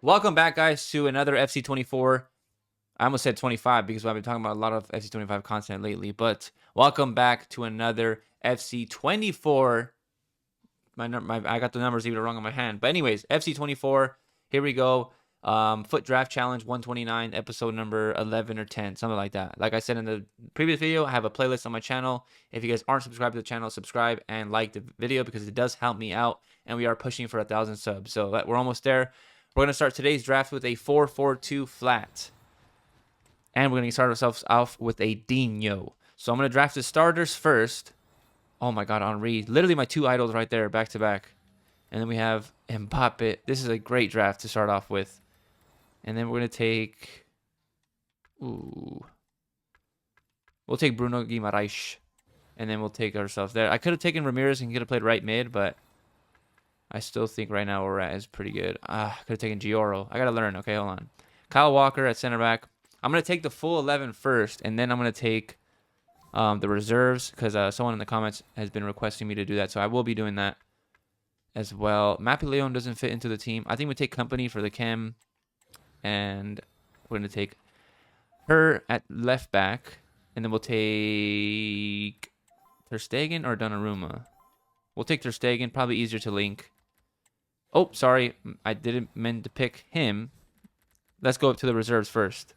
Welcome back, guys, to another FC24. I almost said 25 because I've been talking about a lot of FC25 content lately, but welcome back to another FC24. I got the numbers even wrong on my hand. But anyways, FC24, here we go. Foot Draft Challenge 129, episode number 11 or 10, something like that. Like I said in the previous video, I have a playlist on my channel. If you guys aren't subscribed to the channel, subscribe and like the video because it does help me out, and we are pushing for 1,000 subs. So we're almost there. We're going to start today's draft with a 4-4-2 flat. And we're going to start ourselves off with a Dino. So I'm going to draft the starters first. Oh my God, Henri. Literally my two idols right there, back to back. And then we have Mbappe. This is a great draft to start off with. And then we're going to take... Ooh. We'll take Bruno Guimaraes. And then we'll take ourselves there. I could have taken Ramirez and could have played right mid, but I still think right now where we're at is pretty good. I could have taken Gioro. I got to learn. Okay, hold on. Kyle Walker at center back. I'm going to take the full 11 first, and then I'm going to take the reserves because someone in the comments has been requesting me to do that, so I will be doing that as well. Mapileon doesn't fit into the team. I think we take Company for the chem, and we're going to take her at left back, and then we'll take Ter Stegen or Donnarumma. We'll take Ter Stegen, probably easier to link. Oh, sorry, I didn't mean to pick him. Let's go up to the reserves first.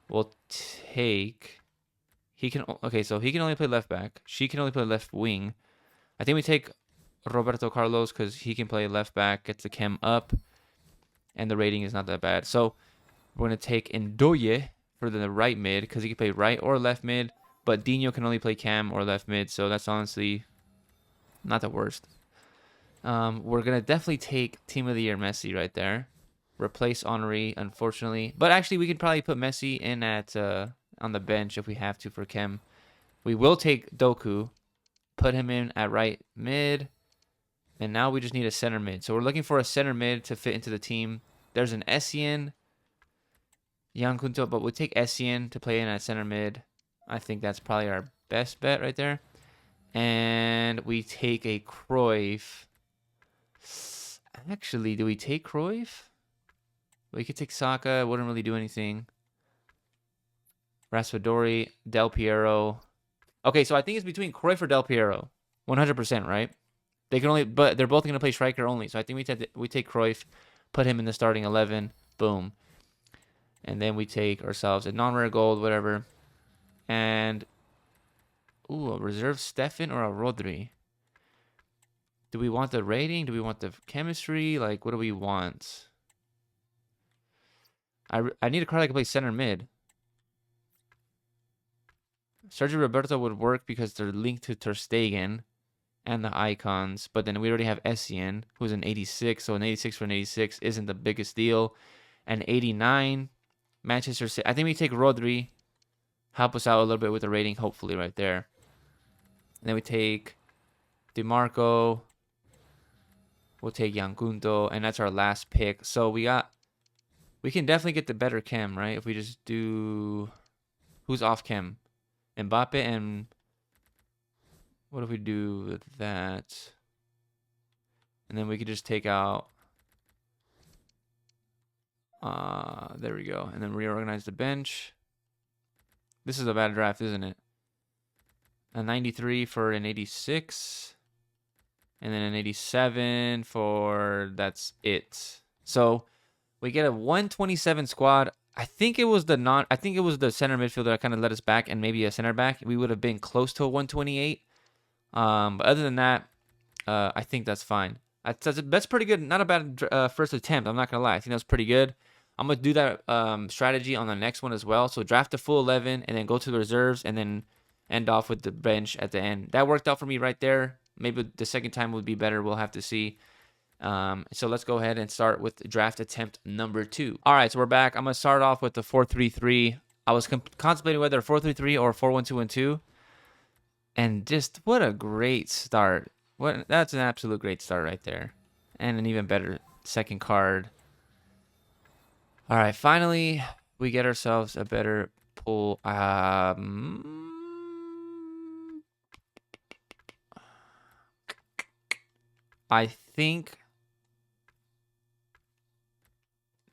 We'll take... Okay, so he can only play left back. She can only play left wing. I think we take Roberto Carlos because he can play left back, gets the chem up, and the rating is not that bad. So we're going to take Ndoye for the right mid because he can play right or left mid, but Dino can only play cam or left mid, so that's honestly not the worst. We're going to definitely take Team of the Year Messi right there. Replace Henri, unfortunately. But actually, we could probably put Messi in at on the bench if we have to for chem. We will take Doku, put him in at right mid, and now we just need a center mid. So we're looking for a center mid to fit into the team. There's an Essien, Yan Kunto, but we'll take Essien to play in at center mid. I think that's probably our best bet right there. And we take a Cruyff. Actually, do we take Cruyff? We could take Saka. It wouldn't really do anything. Raspadori, Del Piero. Okay, so I think it's between Cruyff or Del Piero. 100%, right? They can only, but they're both going to play striker only. So I think we take Cruyff, put him in the starting 11. Boom. And then we take ourselves a non-rare gold, whatever. And, ooh, a reserve Stefan or a Rodri? Do we want the rating? Do we want the chemistry? Like, what do we want? I need a card that can play center mid. Sergio Roberto would work because they're linked to Ter Stegen and the icons, but then we already have Essien, who's an 86, so an 86 for an 86 isn't the biggest deal. And 89, Manchester City. I think we take Rodri, help us out a little bit with the rating, hopefully, right there. And then we take DeMarco. We'll take Yankunto, and that's our last pick. So we can definitely get the better chem, right? If we just do... Who's off chem? Mbappe, and what if we do with that? And then we could just take out... there we go. And then reorganize the bench. This is a bad draft, isn't it? A 93 for an 86. And then an 87 for... That's it. So we get a 127 squad. I think it was the center midfielder that kind of let us back, and maybe a center back. We would have been close to a 128. But other than that, I think that's fine. That's pretty good. Not a bad first attempt. I'm not gonna lie. I think that's pretty good. I'm gonna do that strategy on the next one as well. So draft the full 11, and then go to the reserves, and then end off with the bench at the end. That worked out for me right there. Maybe the second time would be better. We'll have to see. So let's go ahead and start with draft attempt number 2. All right, so we're back. I'm going to start off with the 4-3-3. I was contemplating whether 4-3-3 or 4-1-2-1-2. And just what a great start. That's an absolute great start right there. And an even better second card. All right, finally, we get ourselves a better pull. I think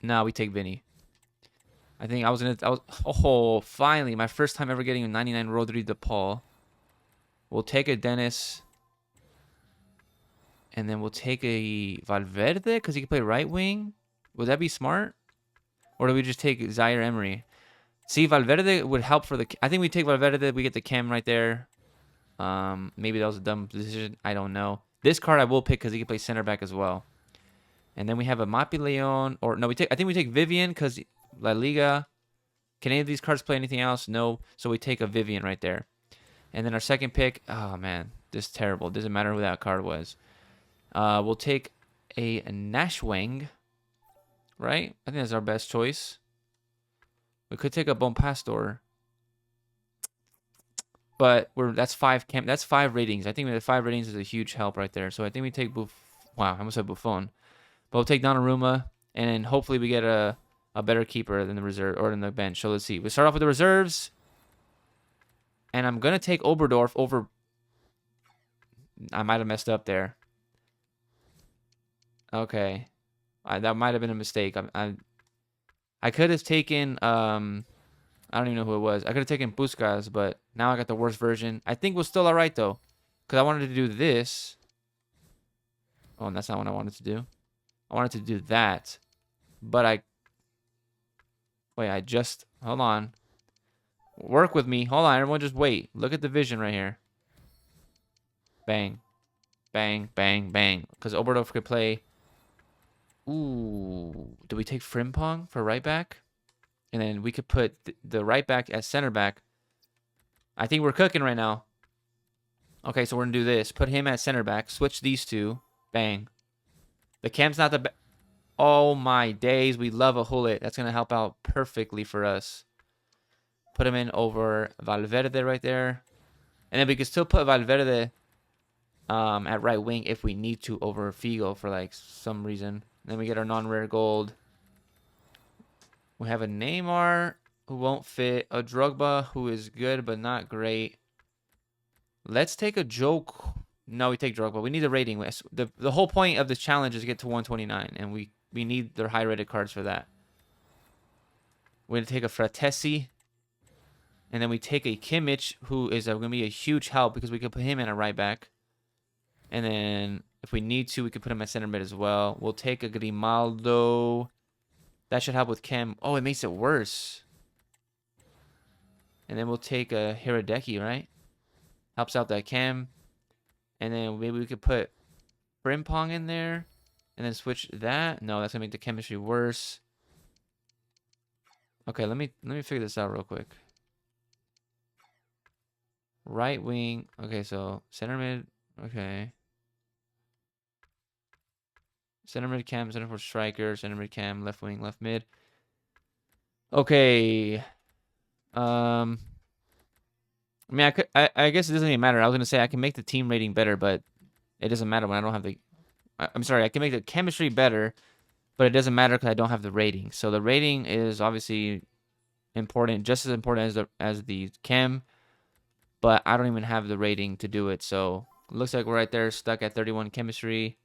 No, we take Vinny. I think I was oh, finally, my first time ever getting a 99 Rodri de Paul. We'll take a Dennis. And then we'll take a Valverde because he can play right wing. Would that be smart? Or do we just take Zaire Emery? See, Valverde would help for the... I think we take Valverde. We get the chem right there. Maybe that was a dumb decision. I don't know. This card I will pick because he can play center back as well. And then we have a Mapi Leon. Or no, I think we take Vivian because La Liga. Can any of these cards play anything else? No. So we take a Vivian right there. And then our second pick. Oh, man. This is terrible. Doesn't matter who that card was. We'll take a Nashwang, right? I think that's our best choice. We could take a Bon Pastor, but that's 5 ratings. I think the 5 ratings is a huge help right there. So I think we take wow, I almost said Buffon, but we'll take Donnarumma, and hopefully we get a better keeper than the reserve or than the bench. So let's see. We start off with the reserves, and I'm gonna take Oberdorf over. I might have messed up there. Okay, that might have been a mistake. I could have taken I don't even know who it was. I could have taken Puskas, but now I got the worst version. I think we're still all right though, because I wanted to do this. Oh, and that's not what I wanted to do. I wanted to do that, but I just hold on. Work with me. Hold on, everyone. Just wait. Look at the vision right here. Bang, bang, bang, bang. Because Oberdorf could play. Ooh, do we take Frimpong for right back? And then we could put the right back as center back. I think we're cooking right now. Okay, so we're going to do this. Put him as center back. Switch these two. Bang. The cam's not the... Oh, my days. We love a Hullet. That's going to help out perfectly for us. Put him in over Valverde right there. And then we could still put Valverde at right wing if we need to over Figo for like some reason. Then we get our non-rare gold. We have a Neymar who won't fit. A Drogba who is good but not great. Let's take a joke. No, we take Drogba. We need a rating. The whole point of this challenge is to get to 129. And we need their high-rated cards for that. We're going to take a Fratesi. And then we take a Kimmich who is going to be a huge help because we could put him in a right back. And then if we need to, we could put him at center mid as well. We'll take a Grimaldo. That should help with chem. Oh, it makes it worse. And then we'll take a Hiradeki, right? Helps out that chem. And then maybe we could put Frimpong in there. And then switch that. No, that's going to make the chemistry worse. Okay, let me figure this out real quick. Right wing. Okay, so center mid. Okay. Center mid cam, center for striker, center mid cam, left wing, left mid. Okay. I mean, I guess it doesn't even matter. I was gonna say I can make the team rating better, but it doesn't matter when I don't have the. I'm sorry, I can make the chemistry better, but it doesn't matter because I don't have the rating. So the rating is obviously important, just as important as the chem, but I don't even have the rating to do it. So it looks like we're right there, stuck at 31 chemistry.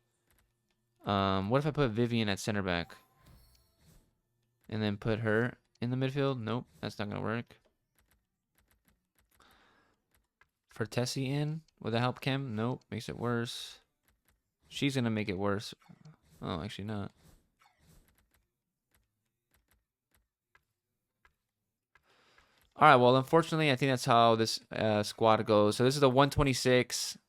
What if I put Vivian at center back? And then put her in the midfield? Nope, that's not going to work. For Tessie in? Would that help Chem? Nope, makes it worse. She's going to make it worse. Oh, actually not. All right, well, unfortunately, I think that's how this squad goes. So this is the 126.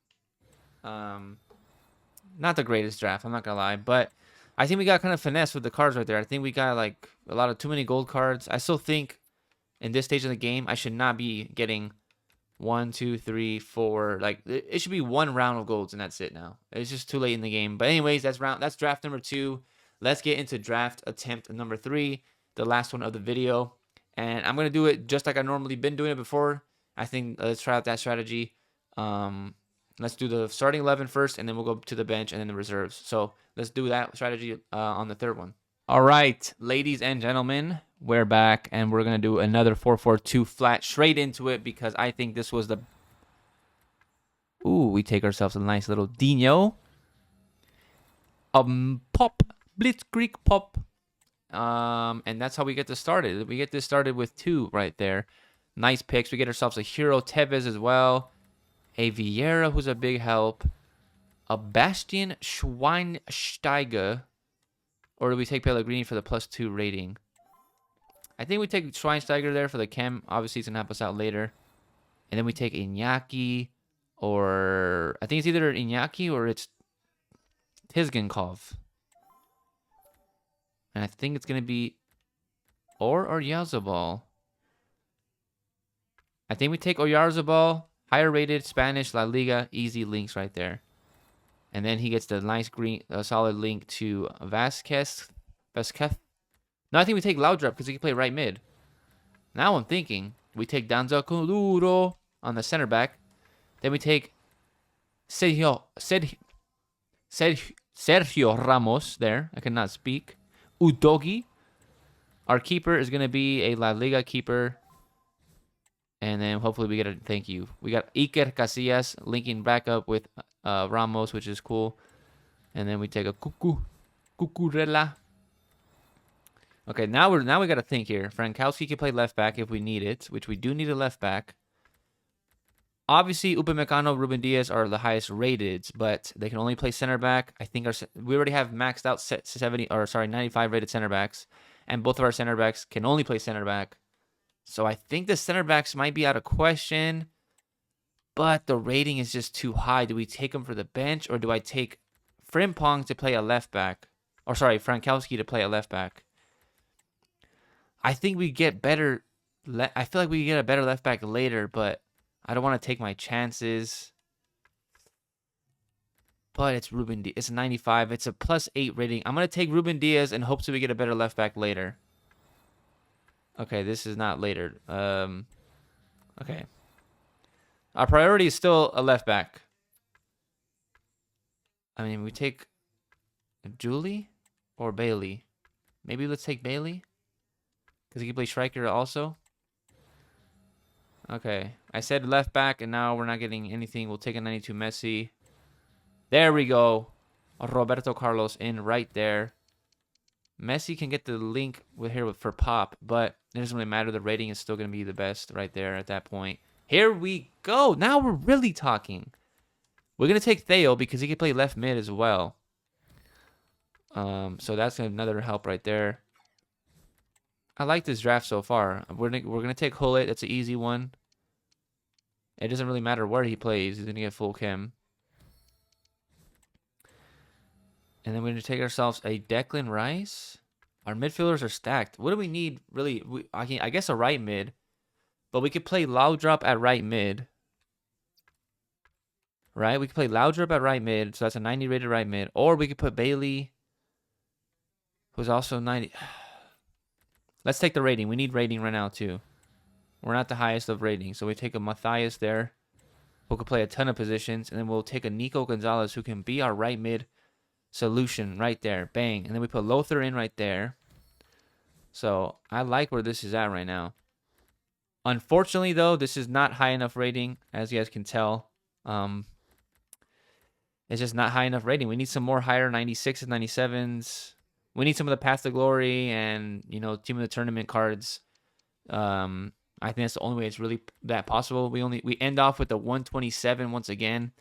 Not the greatest draft, I'm not gonna lie, but I think we got kind of finesse with the cards right there. I think we got like a lot of too many gold cards. I still think in this stage of the game I should not be getting 1, 2, 3, 4. Like it should be 1 round of golds and that's it now. It's just too late in the game. But anyways, that's draft number 2. Let's get into draft attempt number 3, the last one of the video. And I'm gonna do it just like I normally been doing it before. I think let's try out that strategy. Let's do the starting 11 first, and then we'll go to the bench and then the reserves. So let's do that strategy on the third one. All right, ladies and gentlemen, we're back, and we're going to do another 4-4-2 flat straight into it because I think this was the... Ooh, we take ourselves a nice little Dino. Pop. Blitzkrieg pop. And that's how we get this started. We get this started with 2 right there. Nice picks. We get ourselves a Hero Tevez as well. A Vieira, who's a big help. A Bastian Schweinsteiger. Or do we take Pellegrini for the +2 rating? I think we take Schweinsteiger there for the chem. Obviously, he's going to help us out later. And then we take Iñaki. Or I think it's either Iñaki or it's Tizgankov. And I think it's going to be or Oyarzabal. I think we take Oyarzabal. Higher rated Spanish La Liga. Easy links right there. And then he gets the nice green, solid link to Vasquez. No, I think we take Laudrup because he can play right mid. Now I'm thinking we take Danza Kuduro on the center back. Then we take Sergio Ramos there. I cannot speak. Udogi. Our keeper is going to be a La Liga keeper. And then hopefully we get a thank you. We got Iker Casillas linking back up with Ramos, which is cool. And then we take a Cucurella. Okay, now we got to think here. Frankowski can play left back if we need it, which we do need a left back. Obviously, Upamecano, Ruben Diaz are the highest rated, but they can only play center back. I think we already have maxed out 95 rated center backs, and both of our center backs can only play center back. So I think the center backs might be out of question, but the rating is just too high. Do we take them for the bench, or do I take Frimpong to play a left back? Or sorry, Frankowski to play a left back. I think we get better. I feel like we get a better left back later, but I don't want to take my chances. But it's Ruben Diaz. It's a 95. It's a +8 rating. I'm going to take Ruben Diaz in hopes that we get a better left back later. Okay, this is not later. Okay. Our priority is still a left back. I mean, we take Julie or Bailey. Maybe let's take Bailey. Because he can play striker also. Okay. I said left back, and now we're not getting anything. We'll take a 92 Messi. There we go. Roberto Carlos in right there. Messi can get the link for Pop, but it doesn't really matter. The rating is still going to be the best right there at that point. Here we go. Now we're really talking. We're going to take Theo because he can play left mid as well. So that's another help right there. I like this draft so far. We're going to take Hullet. That's an easy one. It doesn't really matter where he plays. He's going to get full chem. And then we're going to take ourselves a Declan Rice. Our midfielders are stacked. What do we need, really? I guess a right mid. But we could play Laudrup at right mid. Right? We could play Laudrup at right mid. So that's a 90 rated right mid. Or we could put Bailey, who's also 90. Let's take the rating. We need rating right now, too. We're not the highest of rating. So we take a Matthias there, who could play a ton of positions. And then we'll take a Nico Gonzalez, who can be our right mid solution right there. Bang. And then we put Lothar in right there. So I like where this is at right now. Unfortunately, though, this is not high enough rating, as you guys can tell. It's just not high enough rating. We need some more higher 96s, 97s. We need some of the Path to Glory and, Team of the Tournament cards. I think that's the only way it's really that possible. We end off with the 127 once again.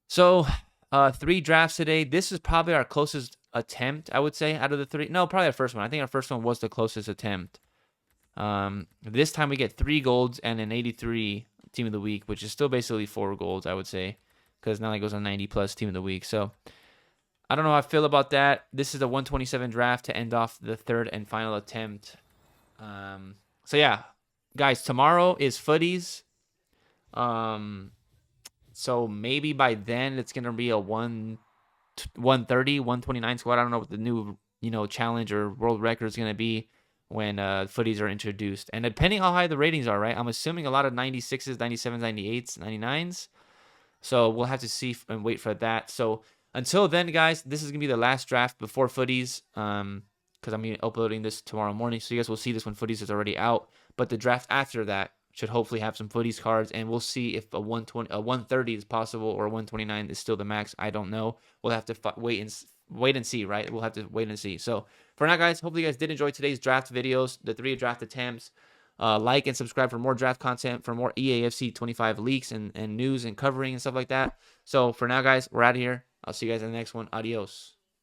So 3 drafts today. This is probably our closest attempt, I would say, out of the 3. No, probably our first one. I think our first one was the closest attempt. This time we get 3 golds and an 83 Team of the Week, which is still basically 4 golds, I would say, because now it goes on 90 plus Team of the Week. So I don't know how I feel about that. This is the 127 draft to end off the 3rd and final attempt. So yeah, guys, tomorrow is Futties. So maybe by then it's going to be a 130, 129 squad. I don't know what the new, challenge or world record is going to be when Futties are introduced. And depending how high the ratings are, right? I'm assuming a lot of 96s, 97s, 98s, 99s. So we'll have to see and wait for that. So until then, guys, this is going to be the last draft before Futties. Because I'm uploading this tomorrow morning. So you guys will see this when Futties is already out. But the draft after that should hopefully have some Futties cards, and we'll see if a 130 is possible or a 129 is still the max. I don't know. We'll have to wait wait and see, right? We'll have to wait and see. So for now, guys, hopefully you guys did enjoy today's draft videos, the 3 draft attempts. Like and subscribe for more draft content, for more EAFC 25 leaks and news and covering and stuff like that. So for now, guys, we're out of here. I'll see you guys in the next one. Adios.